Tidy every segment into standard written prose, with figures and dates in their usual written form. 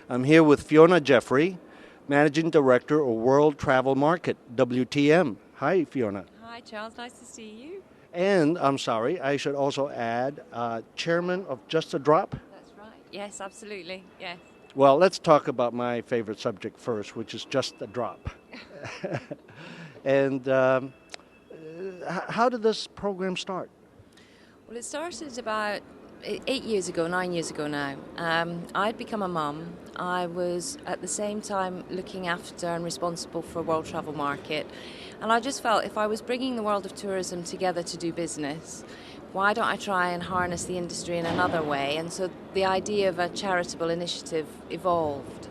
I'm here with Fiona Jeffrey, Managing Director of World Travel Market, WTM. Hi, Fiona. Hi, Charles. Nice to see you. And I'm sorry, I should also add, Chairman of Just a Drop. That's right. Yes, absolutely. Yes. Well, let's talk about my favorite subject first, which is Just a Drop. And how did this program start? Well, it started about 8 years ago, 9 years ago now. I'd become a mum. I was at the same time looking after and responsible for World Travel Market. And I just felt if I was bringing the world of tourism together to do business, why don't I try and harness the industry in another way? And so the idea of a charitable initiative evolved.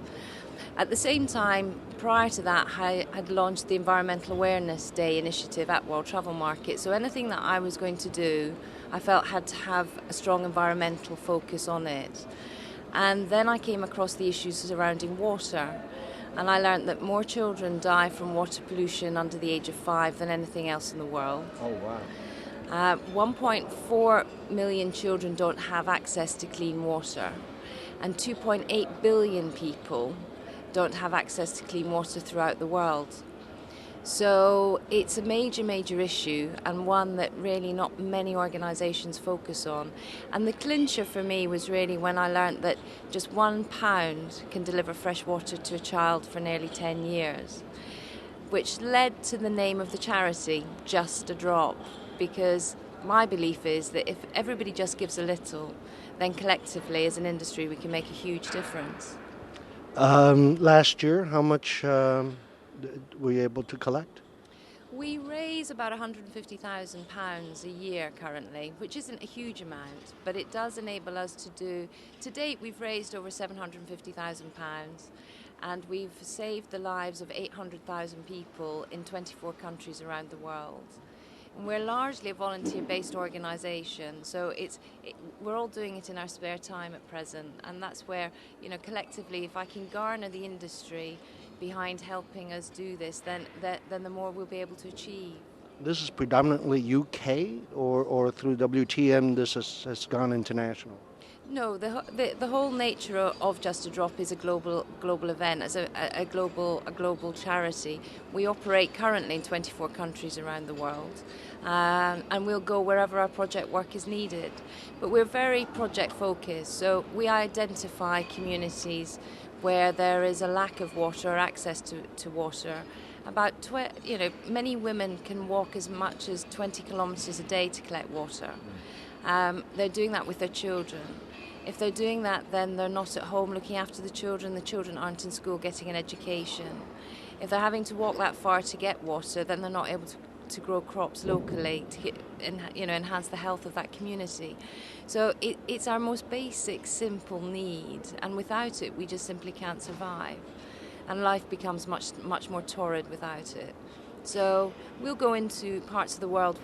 At the same time, prior to that, I had launched the Environmental Awareness Day initiative at World Travel Market. So anything that I was going to do, I felt had to have a strong environmental focus on it. And then I came across the issues surrounding water. And I learned that more children die from water pollution under the age of 5 than anything else in the world. Oh, wow. 1.4 million children don't have access to clean water. And 2.8 billion people don't have access to clean water throughout the world. So it's a major, major issue, and one that really not many organisations focus on. And the clincher for me was really when I learnt that just £1 can deliver fresh water to a child for nearly 10 years, which led to the name of the charity, Just a Drop, because my belief is that if everybody just gives a little, then collectively as an industry we can make a huge difference. Last year, how much were you able to collect? We raise about £150,000 a year currently, which isn't a huge amount, but it does enable us to do. To date, we've raised over £750,000, and we've saved the lives of 800,000 people in 24 countries around the world. And we're largely a volunteer-based organisation, so we're all doing it in our spare time at present, and that's where, collectively, if I can garner the industry behind helping us do this, then the more we'll be able to achieve. This is predominantly UK, or through WTM this has gone international? No, the whole nature of Just a Drop is a global event, as a global charity. We operate currently in 24 countries around the world, and we'll go wherever our project work is needed. But we're very project focused, so we identify communities where there is a lack of water or access to water. Many women can walk as much as 20 kilometres a day to collect water. They're doing that with their children. If they're doing that, then they're not at home looking after the children aren't in school getting an education. If they're having to walk that far to get water, then they're not able to grow crops locally to enhance the health of that community. So it's our most basic, simple need, and without it, we just simply can't survive. And life becomes much more torrid without it. So we'll go into parts of the world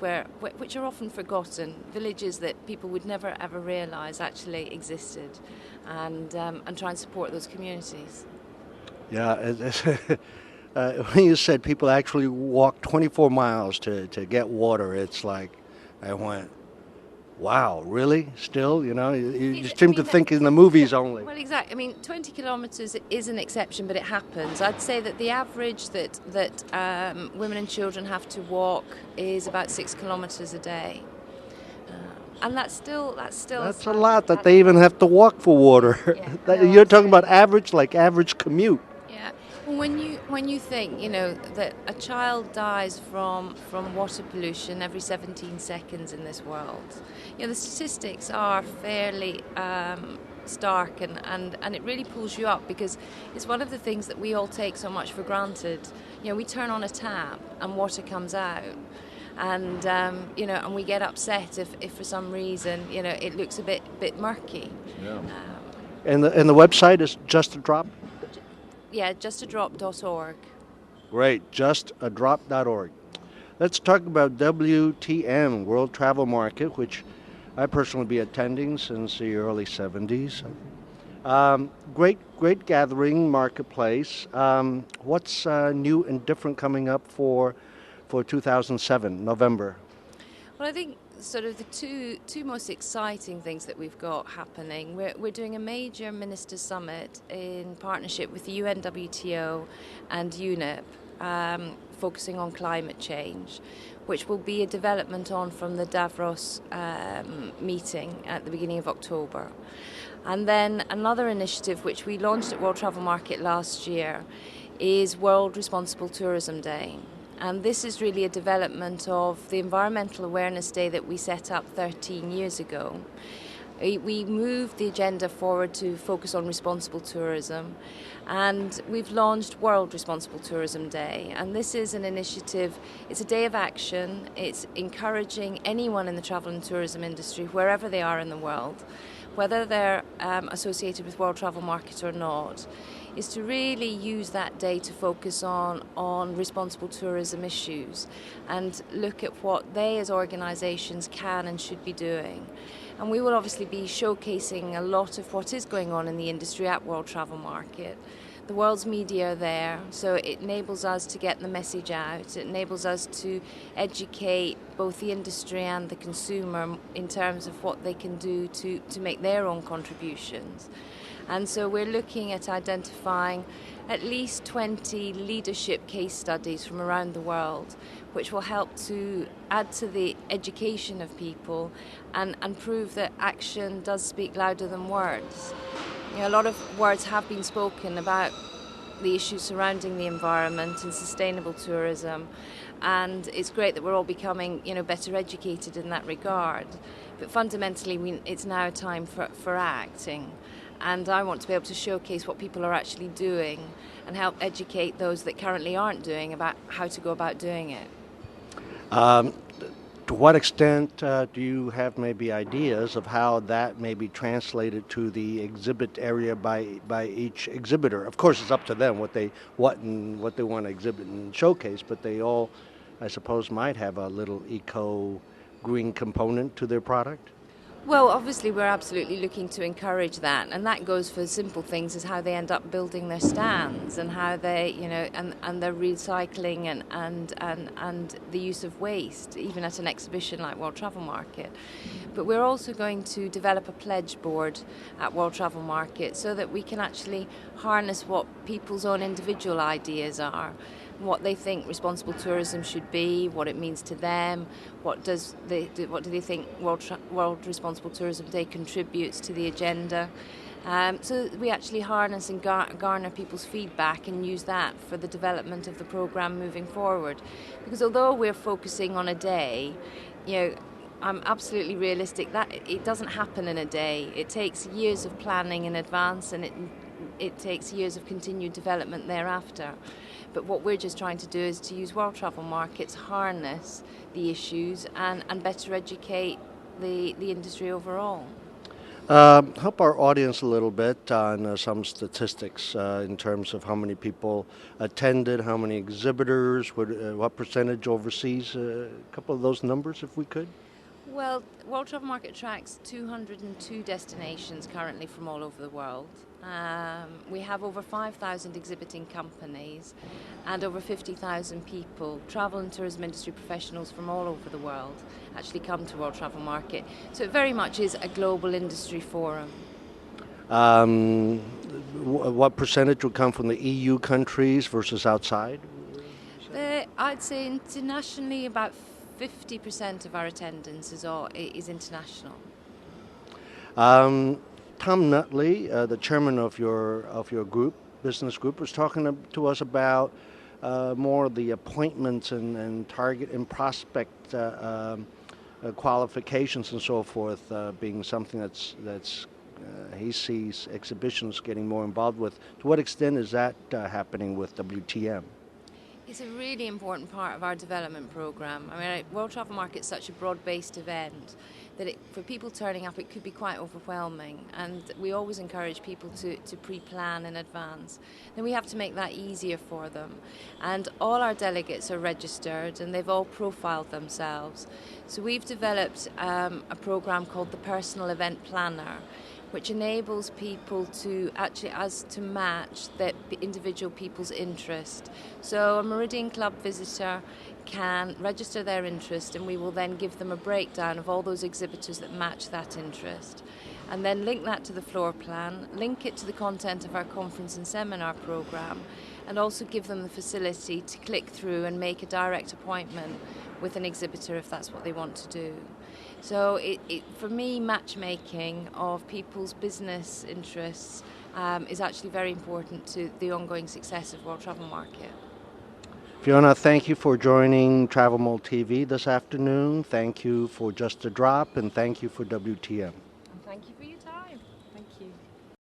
which are often forgotten, villages that people would never ever realise actually existed, and try and support those communities. Yeah, when you said people actually walk 24 miles to get water, it's like, I went, wow, really? Still, you seem to think in the movies only. Well, exactly. I mean, 20 kilometres is an exception, but it happens. I'd say that the average that women and children have to walk is about 6 kilometres a day. And that's still. That's a lot that they even have to walk for water. Yeah, You're talking about average commute. Yeah. When you think, that a child dies from water pollution every 17 seconds in this world, the statistics are fairly stark, and it really pulls you up, because it's one of the things that we all take so much for granted. We turn on a tap and water comes out, and and we get upset if for some reason it looks a bit murky. Yeah. And the website is Just a Drop. Yeah, justadrop.org. Great, justadrop.org. Let's talk about WTM, World Travel Market, which I personally be attending since the early 70s. Great gathering, marketplace. What's new and different coming up for 2007, November? Well, I think sort of the two most exciting things that we've got happening. We're doing a major minister summit in partnership with the UNWTO and UNEP, focusing on climate change, which will be a development on from the Davos meeting at the beginning of October. And then another initiative which we launched at World Travel Market last year is World Responsible Tourism Day. And this is really a development of the Environmental Awareness Day that we set up 13 years ago. We moved the agenda forward to focus on responsible tourism, and we've launched World Responsible Tourism Day. And this is an initiative, it's a day of action, it's encouraging anyone in the travel and tourism industry, wherever they are in the world, whether they're associated with World Travel Market or not, is to really use that day to focus on responsible tourism issues and look at what they as organisations can and should be doing. And we will obviously be showcasing a lot of what is going on in the industry at World Travel Market. The world's media are there, so it enables us to get the message out. It enables us to educate both the industry and the consumer in terms of what they can do to make their own contributions. And so we're looking at identifying at least 20 leadership case studies from around the world, which will help to add to the education of people and prove that action does speak louder than words. You know, a lot of words have been spoken about the issues surrounding the environment and sustainable tourism, and it's great that we're all becoming, better educated in that regard. But fundamentally, it's now time for acting. And I want to be able to showcase what people are actually doing and help educate those that currently aren't doing about how to go about doing it. To what extent do you have maybe ideas of how that may be translated to the exhibit area by each exhibitor? Of course, it's up to them what they want to exhibit and showcase, but they all, I suppose, might have a little eco-green component to their product. Well, obviously, we're absolutely looking to encourage that, and that goes for simple things as how they end up building their stands and how they, and their recycling and the use of waste, even at an exhibition like World Travel Market. But we're also going to develop a pledge board at World Travel Market so that we can actually harness what people's own individual ideas are, what they think responsible tourism should be, what it means to them, what do they think World Responsible Tourism Day contributes to the agenda. So we actually harness and garner people's feedback and use that for the development of the programme moving forward. Because although we're focusing on a day, I'm absolutely realistic that it doesn't happen in a day. It takes years of planning in advance, and it takes years of continued development thereafter. But what we're just trying to do is to use World Travel Markets, harness the issues and better educate the industry overall. Help our audience a little bit on some statistics in terms of how many people attended, how many exhibitors, what percentage overseas, a couple of those numbers if we could. Well, World Travel Market tracks 202 destinations currently from all over the world. We have over 5,000 exhibiting companies and over 50,000 people, travel and tourism industry professionals from all over the world, actually come to World Travel Market. So it very much is a global industry forum. What percentage would come from the EU countries versus outside? I'd say internationally about 50% of our attendance is international. Tom Nutley, the chairman of your business group, was talking to us about more of the appointments and target and prospect qualifications and so forth being something that's he sees exhibitions getting more involved with. To what extent is that happening with WTM? It's a really important part of our development programme. I mean, World Travel Market is such a broad-based event that for people turning up, it could be quite overwhelming. And we always encourage people to pre-plan in advance. Then we have to make that easier for them. And all our delegates are registered and they've all profiled themselves. So we've developed a programme called the Personal Event Planner, which enables people to actually to match the individual people's interest. So a Meridian Club visitor can register their interest, and we will then give them a breakdown of all those exhibitors that match that interest, and then link that to the floor plan, link it to the content of our conference and seminar program, and also give them the facility to click through and make a direct appointment with an exhibitor if that's what they want to do. So for me, matchmaking of people's business interests is actually very important to the ongoing success of World Travel Market. Fiona, thank you for joining Travel Mall TV this afternoon. Thank you for Just a Drop, and thank you for WTM.